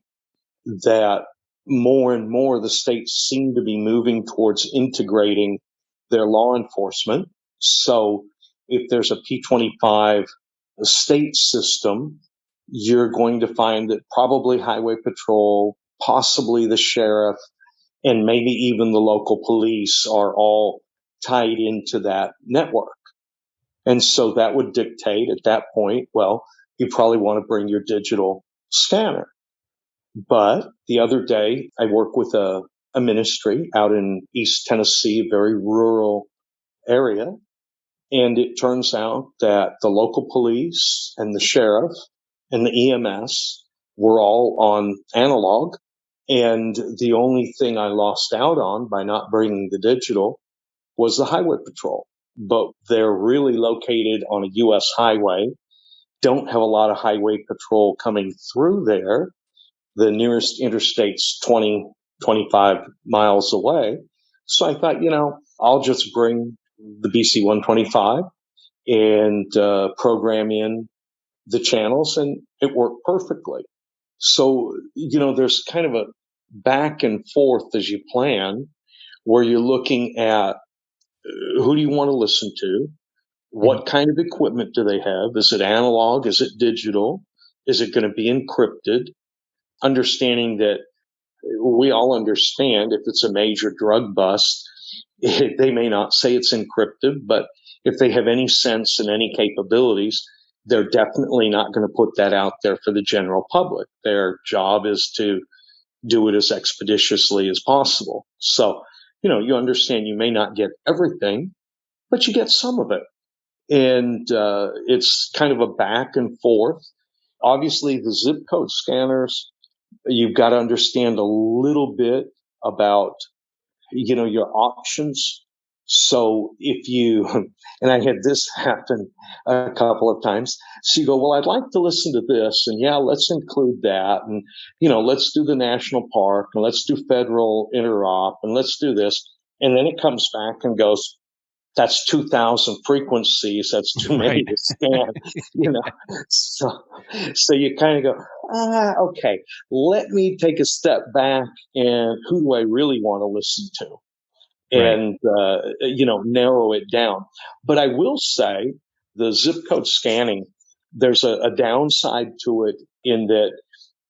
that more and more the states seem to be moving towards integrating their law enforcement. So if there's a P25 state system, you're going to find that probably Highway Patrol, possibly the sheriff, and maybe even the local police are all tied into that network. And so that would dictate at that point, well, you probably want to bring your digital scanner. But the other day, I work with a ministry out in East Tennessee, a very rural area. And it turns out that the local police and the sheriff and the EMS were all on analog. And the only thing I lost out on by not bringing the digital was the Highway Patrol. But they're really located on a U.S. highway, don't have a lot of Highway Patrol coming through there. The nearest interstate's 20, 25 miles away. So I thought, I'll just bring the BC 125 and program in the channels, and it worked perfectly. So, there's kind of a back and forth as you plan, where you're looking at who do you want to listen to? What kind of equipment do they have? Is it analog? Is it digital? Is it going to be encrypted? Understanding that we all understand if it's a major drug bust, they may not say it's encrypted, but if they have any sense and any capabilities, they're definitely not going to put that out there for the general public. Their job is to do it as expeditiously as possible. So, you understand you may not get everything, but you get some of it. And it's kind of a back and forth. Obviously, the zip code scanners, you've got to understand a little bit about, your options. So if you, and I had this happen a couple of times. So you go, well, I'd like to listen to this, and yeah, let's include that. And, let's do the national park, and let's do federal interop, and let's do this. And then it comes back and goes, that's 2,000 frequencies. That's too many to scan, So you kind of go, okay, let me take a step back and who do I really want to listen to? And, narrow it down. But I will say the zip code scanning, there's a downside to it in that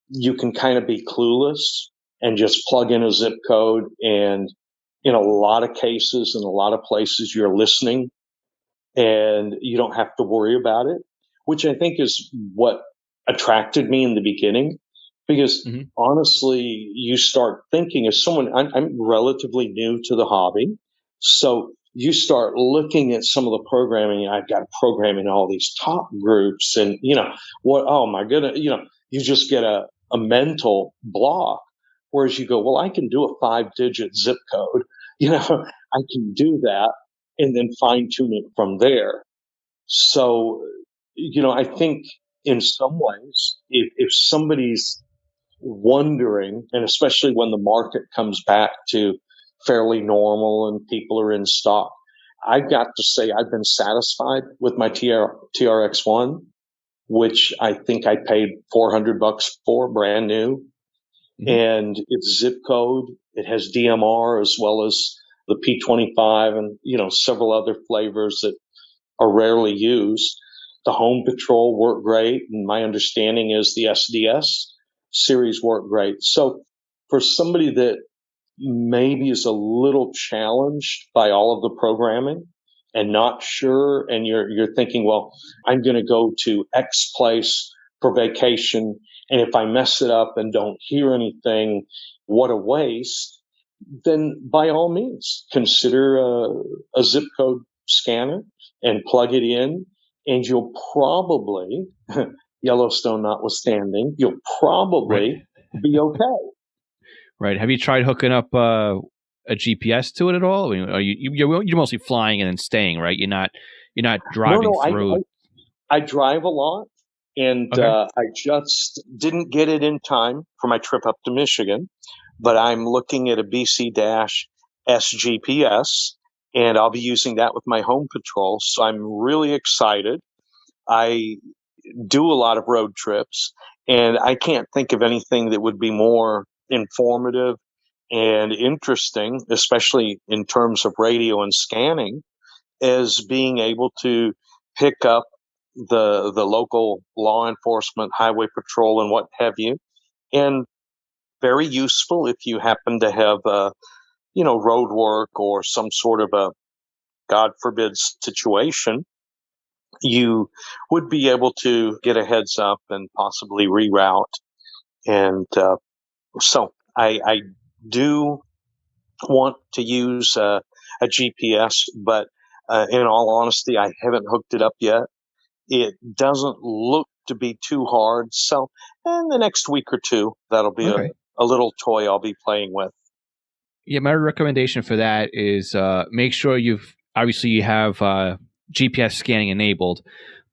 you can kind of be clueless and just plug in a zip code, and in a lot of cases, in a lot of places, you're listening and you don't have to worry about it, which I think is what attracted me in the beginning. Because honestly, you start thinking as someone, I'm relatively new to the hobby. So you start looking at some of the programming. I've got programming all these top groups and, oh my goodness, you just get a mental block. Whereas you go, well, I can do a 5-digit zip code. I can do that and then fine tune it from there. So, I think in some ways, if somebody's wondering, and especially when the market comes back to fairly normal and people are in stock, I've got to say I've been satisfied with my TRX1, which I think I paid $400 for, brand new. And it's zip code. It has DMR as well as the P25 and, several other flavors that are rarely used. The Home Patrol worked great. And my understanding is the SDS series worked great. So for somebody that maybe is a little challenged by all of the programming and not sure, and you're thinking, well, I'm going to go to X place for vacation, and if I mess it up and don't hear anything, what a waste, then by all means, consider a zip code scanner and plug it in, and you'll probably, Yellowstone notwithstanding, you'll probably be okay. Right. Have you tried hooking up a GPS to it at all? I mean, you're mostly flying and then staying, right? You're not driving through. I drive a lot, and I just didn't get it in time for my trip up to Michigan, but I'm looking at a BC-S GPS, and I'll be using that with my Home Patrol. So I'm really excited. I do a lot of road trips, and I can't think of anything that would be more informative and interesting, especially in terms of radio and scanning, as being able to pick up the local law enforcement, highway patrol, and what have you, and very useful if you happen to have road work or some sort of a, God forbid, situation. You would be able to get a heads up and possibly reroute. And so I do want to use a GPS, but in all honesty, I haven't hooked it up yet. It doesn't look to be too hard. So in the next week or two, that'll be a little toy I'll be playing with. Yeah, my recommendation for that is make sure you have GPS scanning enabled,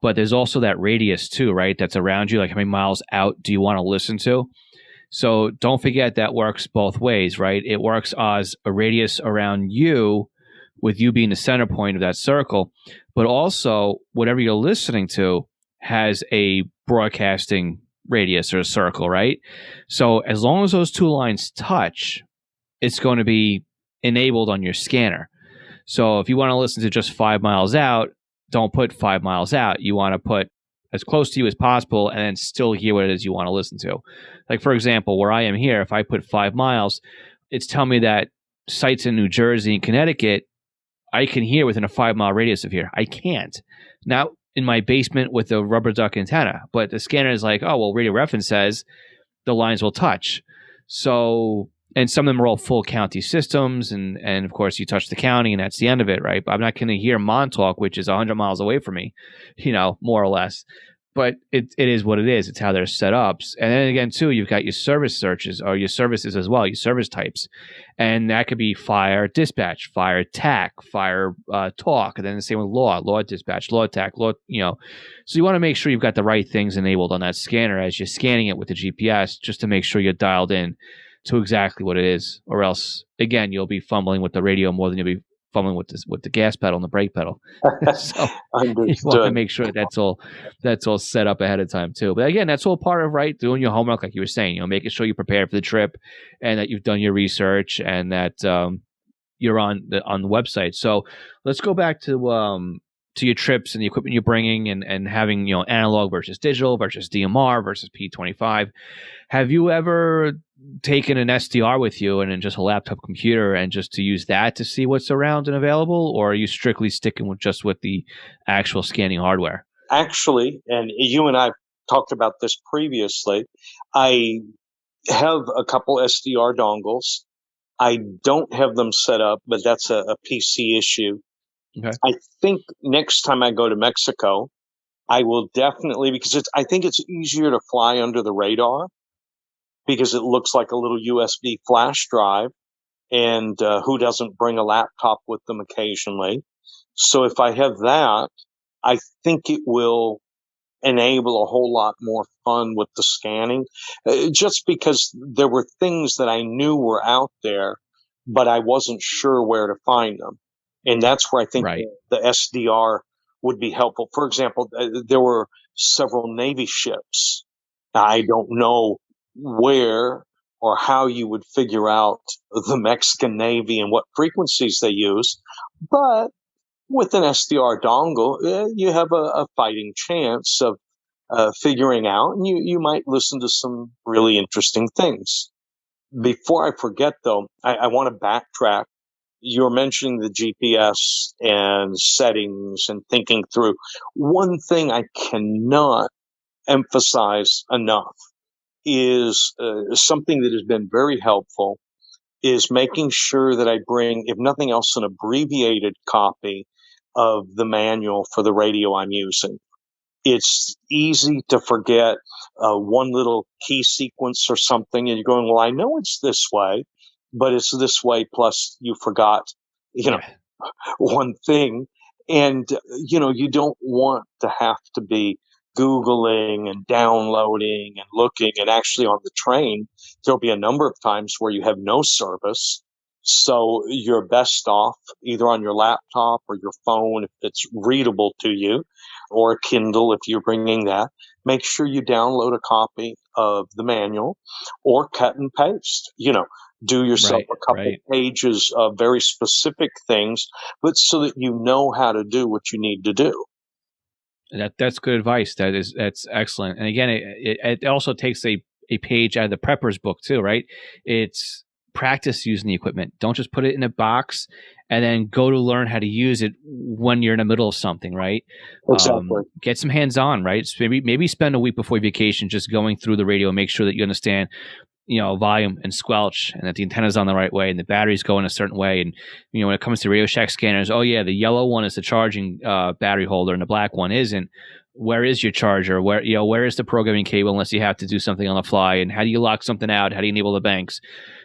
but there's also that radius too, right? That's around you. Like, how many miles out do you want to listen to? So don't forget that works both ways, right? It works as a radius around you, with you being the center point of that circle, but also whatever you're listening to has a broadcasting radius or a circle, right? So as long as those two lines touch, it's going to be enabled on your scanner. So if you want to listen to just 5 miles out, don't put 5 miles out. You want to put as close to you as possible and then still hear what it is you want to listen to. Like, for example, where I am here, if I put 5 miles, it's telling me that sites in New Jersey and Connecticut, I can hear within a 5 mile radius of here. I can't. Now, in my basement with a rubber duck antenna, but the scanner is like, oh, well, radio reference says the lines will touch. So, and some of them are all full county systems, and of course you touch the county and that's the end of it, right? But I'm not going to hear Montauk, which is 100 miles away from me, more or less. But it is what it is. It's how they're set up. And then again, too, you've got your service searches, or your services as well, your service types. And that could be fire dispatch, fire TAC, fire talk, and then the same with law dispatch, law TAC, law, So you want to make sure you've got the right things enabled on that scanner as you're scanning it with the GPS, just to make sure you're dialed in to exactly what it is. Or else, again, you'll be fumbling with the radio more than you'll be fumbling with the gas pedal and the brake pedal. So you want to make sure that's all set up ahead of time too. But again, that's all part of doing your homework, like you were saying. Making sure you're prepared for the trip and that you've done your research and that you're on the website. So let's go back to your trips and the equipment you're bringing and having analog versus digital versus DMR versus P25. Have you ever taken an SDR with you and then just a laptop computer and just to use that to see what's around and available, or are you strictly sticking with the actual scanning hardware? Actually, and you and I talked about this previously, I have a couple SDR dongles. I don't have them set up, but that's a PC issue. Okay. I think next time I go to Mexico, I will definitely, because I think it's easier to fly under the radar. because it looks like a little USB flash drive. And who doesn't bring a laptop with them occasionally? So if I have that, I think it will enable a whole lot more fun with the scanning, just because there were things that I knew were out there, but I wasn't sure where to find them. And that's where I think Right. the SDR would be helpful. For example, there were several Navy ships. I don't know where or how you would figure out the Mexican Navy and what frequencies they use, but with an SDR dongle, you have a fighting chance of figuring out, and you might listen to some really interesting things. Before I forget, though, I want to backtrack. You're mentioning the GPS and settings and thinking through. One thing I cannot emphasize enough is something that has been very helpful is making sure that I bring, if nothing else, an abbreviated copy of the manual for the radio I'm using. It's easy to forget one little key sequence or something, and you're going, well, I know it's this way, but it's this way, plus you forgot, one thing. And, you don't want to have to be Googling and downloading and looking. And actually on the train, there'll be a number of times where you have no service. So you're best off either on your laptop or your phone if it's readable to you, or a Kindle if you're bringing that. Make sure you download a copy of the manual or cut and paste. Do yourself a couple pages of very specific things, but so that you know how to do what you need to do. That's good advice. That's excellent. And again, it also takes a page out of the prepper's book too, right? It's practice using the equipment. Don't just put it in a box and then go to learn how to use it when you're in the middle of something, right? Exactly. Get some hands-on, right? So maybe spend a week before your vacation just going through the radio and make sure that you understand, volume and squelch, and that the antenna's on the right way and the battery's going a certain way. And, when it comes to Radio Shack scanners, oh yeah, the yellow one is the charging battery holder and the black one isn't. Where is your charger? Where is the programming cable unless you have to do something on the fly? And how do you lock something out? How do you enable the banks?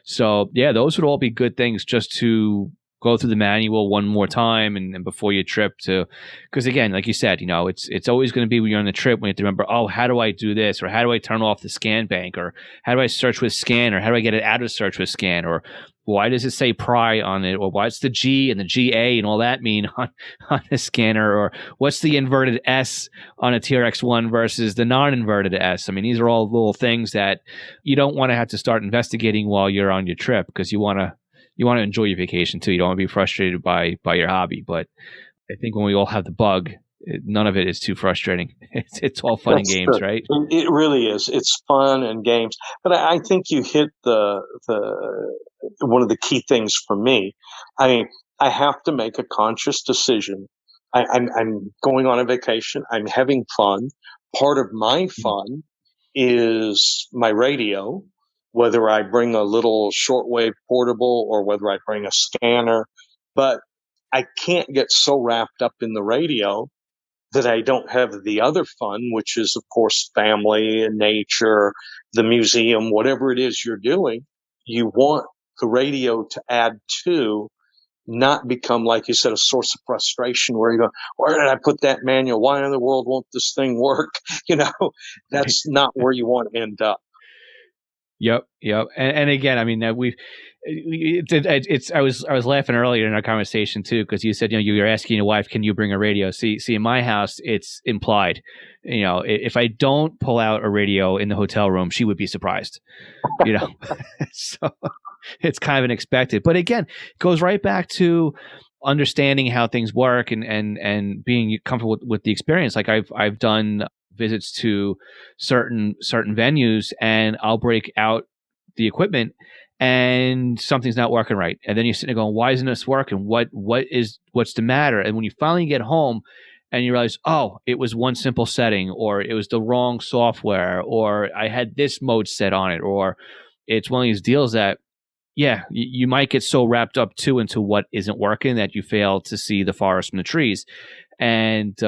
So yeah, those would all be good things just to go through the manual one more time and before your trip because again, like you said, it's always going to be when you're on the trip when you have to remember, oh, how do I do this? Or how do I turn off the scan bank? Or how do I search with scan? Or how do I get it out of search with scan? Or why does it say pry on it? Or what's the G and the GA and all that mean on the scanner? Or what's the inverted S on a TRX-1 versus the non-inverted S? I mean, these are all little things that you don't want to have to start investigating while you're on your trip because you want to enjoy your vacation too. You don't want to be frustrated by your hobby. But I think when we all have the bug, none of it is too frustrating. It's all fun and games, right? It really is. It's fun and games. But I think you hit the one of the key things for me. I mean, I have to make a conscious decision. I'm going on a vacation. I'm having fun. Part of my fun is my radio, whether I bring a little shortwave portable or whether I bring a scanner. But I can't get so wrapped up in the radio that I don't have the other fun, which is, of course, family and nature, the museum, whatever it is you're doing. You want the radio to add to, not become, like you said, a source of frustration where you go, where did I put that manual? Why in the world won't this thing work? That's not where you want to end up. Yep. And again, I mean, I was laughing earlier in our conversation too, because you said, you're asking your wife, can you bring a radio? See, in my house, it's implied. If I don't pull out a radio in the hotel room, she would be surprised. So it's kind of unexpected. But again, it goes right back to understanding how things work and being comfortable with the experience. Like I've done visits to certain venues, and I'll break out the equipment and something's not working right. And then you're sitting there going, why isn't this working? What's the matter? And when you finally get home and you realize, oh, it was one simple setting, or it was the wrong software, or I had this mode set on it, or it's one of these deals that, yeah, you might get so wrapped up too into what isn't working that you fail to see the forest from the trees. And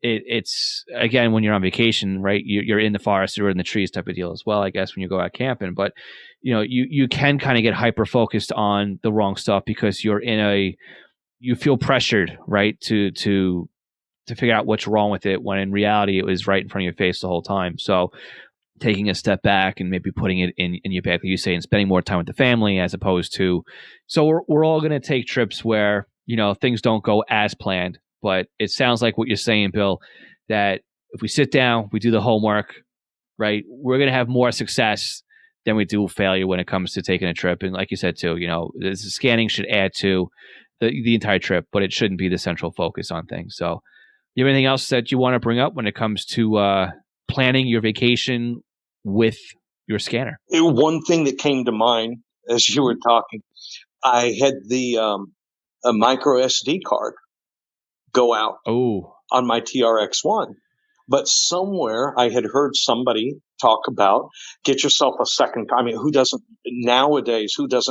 it's again, when you're on vacation, right? You're in the forest or in the trees type of deal as well, I guess, when you go out camping. But you can kind of get hyper focused on the wrong stuff because you feel pressured, right, to figure out what's wrong with it, when in reality it was right in front of your face the whole time. So taking a step back and maybe putting it in your bag, like you say, and spending more time with the family, as opposed to, so we're all going to take trips where, things don't go as planned. But it sounds like what you're saying, Bill, that if we sit down, we do the homework, right, we're going to have more success than we do failure when it comes to taking a trip. And like you said too, the scanning should add to the entire trip, but it shouldn't be the central focus on things. So you have anything else that you want to bring up when it comes to planning your vacation with your scanner? One thing that came to mind as you were talking, I had the a micro SD card go out on my TRX-1. But somewhere I had heard somebody talk about, get yourself a second. I mean, who doesn't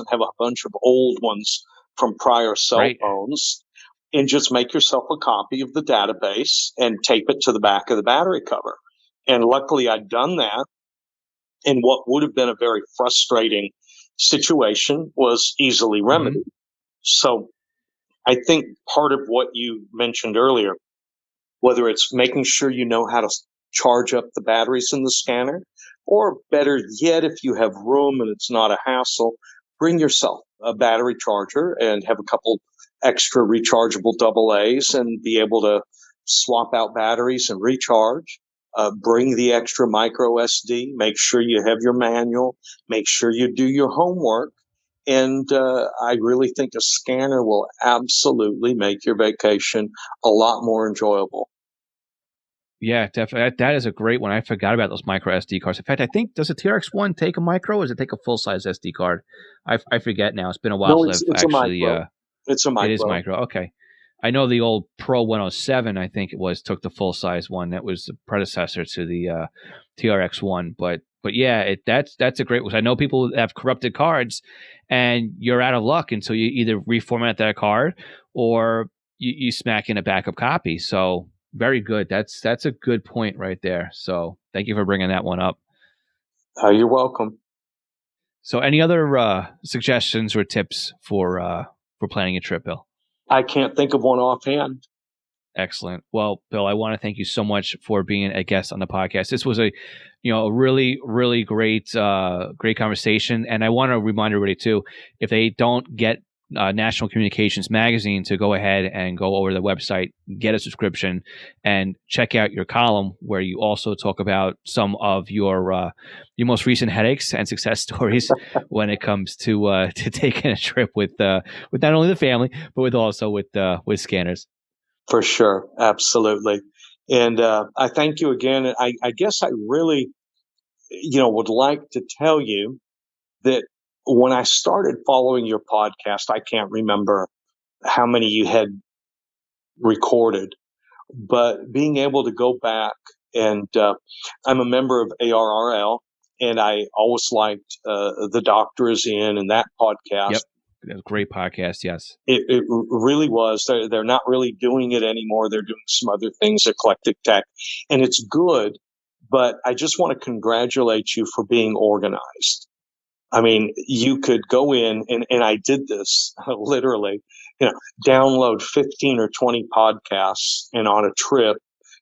have a bunch of old ones from prior cell phones, and just make yourself a copy of the database and tape it to the back of the battery cover. And luckily I'd done that. And what would have been a very frustrating situation was easily remedied. Mm-hmm. So I think part of what you mentioned earlier, whether it's making sure you know how to charge up the batteries in the scanner, or better yet, if you have room and it's not a hassle, bring yourself a battery charger and have a couple extra rechargeable AA's and be able to swap out batteries and recharge. Bring the extra micro SD, make sure you have your manual, make sure you do your homework. And I really think a scanner will absolutely make your vacation a lot more enjoyable. Yeah, definitely. That is a great one. I forgot about those micro SD cards. In fact, I think, does a TRX-1 take a micro, or does it take a full-size SD card? I forget now. It's been a while since I've actually... It's a micro. It is micro. Okay. I know the old Pro 107, I think it was, took the full-size one. That was the predecessor to the TRX-1. But yeah, that's a great one. I know people have corrupted cards, and you're out of luck until you either reformat that card or you smack in a backup copy. So very good. That's a good point right there. So thank you for bringing that one up. You're welcome. So any other suggestions or tips for planning a trip, Bill? I can't think of one offhand. Excellent. Well, Bill, I want to thank you so much for being a guest on the podcast. This was a really, really great conversation. And I want to remind everybody too, if they don't get National Communications Magazine, to go ahead and go over the website, get a subscription, and check out your column where you also talk about some of your most recent headaches and success stories when it comes to taking a trip with not only the family, but with scanners. For sure. Absolutely. And I thank you again. I guess I really, would like to tell you that when I started following your podcast, I can't remember how many you had recorded, but being able to go back, and I'm a member of ARRL, and I always liked The Doctor Is In and that podcast. Yep. It was a great podcast, yes. It really was. They're not really doing it anymore. They're doing some other things, Eclectic Tech, and it's good. But I just want to congratulate you for being organized. I mean, you could go in, and I did this literally, download 15 or 20 podcasts, and on a trip,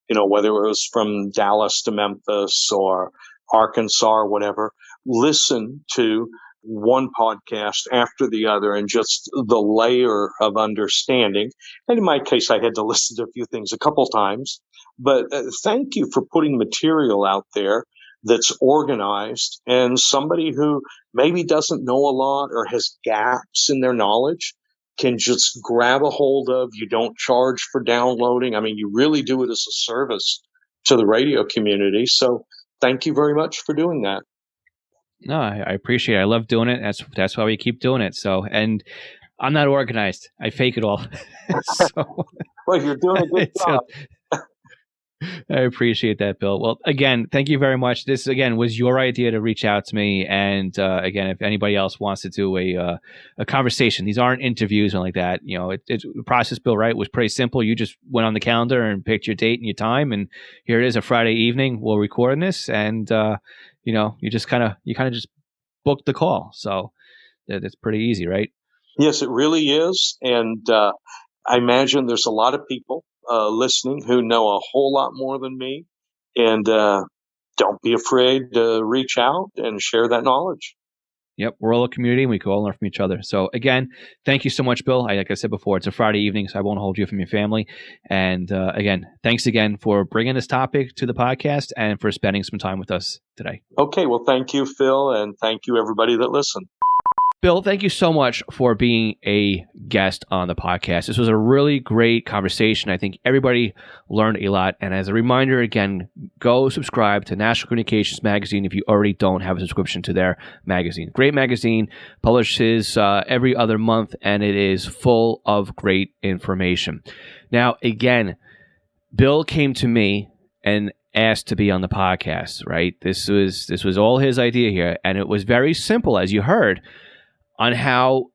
whether it was from Dallas to Memphis or Arkansas or whatever, listen to one podcast after the other, and just the layer of understanding. And in my case, I had to listen to a few things a couple times, but thank you for putting material out there that's organized, and somebody who maybe doesn't know a lot or has gaps in their knowledge can just grab a hold of. You don't charge for downloading. I mean, you really do it as a service to the radio community. So thank you very much for doing that. No, I appreciate it. I love doing it. That's why we keep doing it. So, and I'm not organized. I fake it all. Well, you're doing a good job. I appreciate that, Bill. Well, again, thank you very much. This, again, was your idea to reach out to me. And again, if anybody else wants to do a conversation, these aren't interviews or like that. The process, Bill, right, was pretty simple. You just went on the calendar and picked your date and your time. And here it is, a Friday evening. We're recording this. And, you just kind of just booked the call. So that's pretty easy, right? Yes, it really is. And I imagine there's a lot of people listening who know a whole lot more than me. And don't be afraid to reach out and share that knowledge. Yep, we're all a community and we can all learn from each other. So again, thank you so much, Bill. Like I said before, it's a Friday evening, so I won't hold you from your family. And again, thanks again for bringing this topic to the podcast and for spending some time with us today. Okay, well, thank you, Phil, and thank you, everybody that listened. Bill, thank you so much for being a guest on the podcast. This was a really great conversation. I think everybody learned a lot. And as a reminder, again, go subscribe to National Communications Magazine if you already don't have a subscription to their magazine. Great magazine, publishes every other month, and it is full of great information. Now, again, Bill came to me and asked to be on the podcast, right? This was all his idea here. And it was very simple, as you heard, on how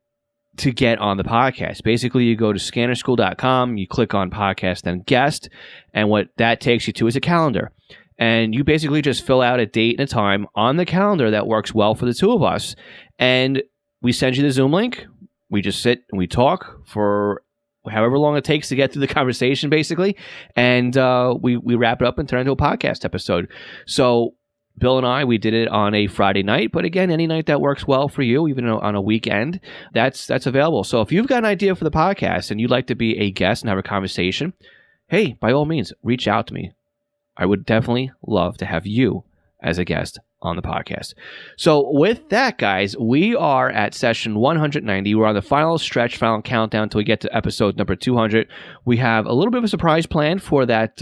to get on the podcast. Basically, you go to scannerschool.com, you click on podcast and guest, and what that takes you to is a calendar. And you basically just fill out a date and a time on the calendar that works well for the two of us. And we send you the Zoom link. We just sit and we talk for however long it takes to get through the conversation, basically. And we wrap it up and turn it into a podcast episode. So Bill and I, we did it on a Friday night, but again, any night that works well for you, even on a weekend, that's available. So if you've got an idea for the podcast and you'd like to be a guest and have a conversation, hey, by all means, reach out to me. I would definitely love to have you as a guest on the podcast. So with that, guys, we are at session 190. We're on the final stretch, final countdown until we get to episode number 200. We have a little bit of a surprise planned for that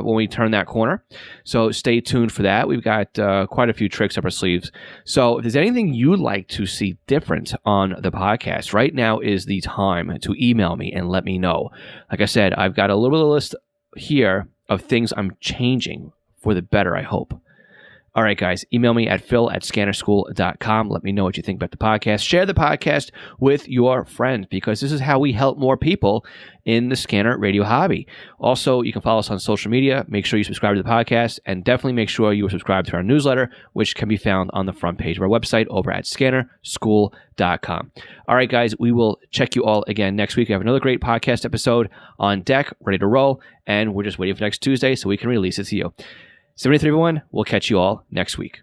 when we turn that corner. So stay tuned for that. We've got quite a few tricks up our sleeves. So if there's anything you'd like to see different on the podcast, right now is the time to email me and let me know. Like I said, I've got a little bit of a list here of things I'm changing for the better, I hope. All right, guys, email me at phil@scannerschool.com. Let me know what you think about the podcast. Share the podcast with your friends because this is how we help more people in the scanner radio hobby. Also, you can follow us on social media. Make sure you subscribe to the podcast and definitely make sure you are subscribed to our newsletter, which can be found on the front page of our website over at scannerschool.com. All right, guys, we will check you all again next week. We have another great podcast episode on deck, ready to roll, and we're just waiting for next Tuesday so we can release it to you. 73 everyone, we'll catch you all next week.